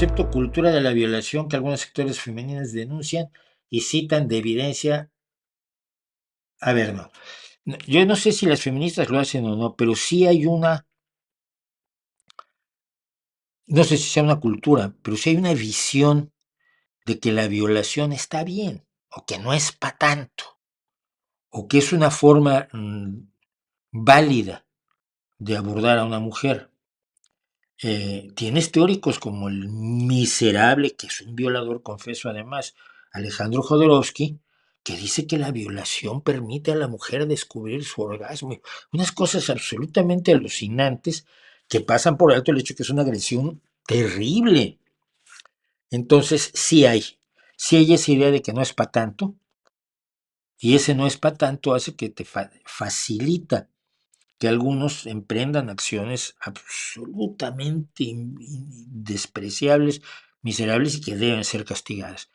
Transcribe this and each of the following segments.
concepto cultura de la violación que algunos sectores femeninos denuncian y citan de evidencia. A ver, no. Yo no sé si las feministas lo hacen o no, pero sí hay una, no sé si sea una cultura, pero sí hay una visión de que la violación está bien, o que no es para tanto, o que es una forma válida de abordar a una mujer. Tienes teóricos como el miserable, que es un violador, confeso además, Alejandro Jodorowsky, que dice que la violación permite a la mujer descubrir su orgasmo. Unas cosas absolutamente alucinantes que pasan por alto el hecho que es una agresión terrible. Entonces, sí hay esa idea de que no es para tanto, y ese no es para tanto hace que te facilita que algunos emprendan acciones absolutamente despreciables, miserables y que deben ser castigadas.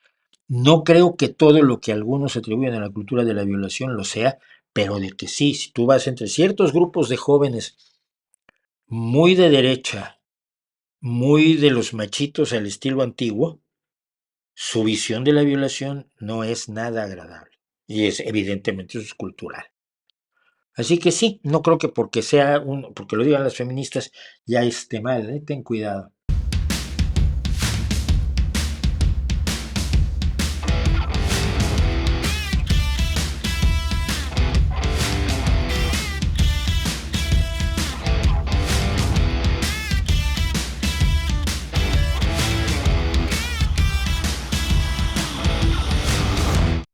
No creo que todo lo que algunos atribuyen a la cultura de la violación lo sea, pero de que sí, si tú vas entre ciertos grupos de jóvenes muy de derecha, muy de los machitos al estilo antiguo, su visión de la violación no es nada agradable. Y es evidentemente eso es cultural. Así que sí, no creo que porque sea porque lo digan las feministas ya esté mal, ¿eh? Ten cuidado.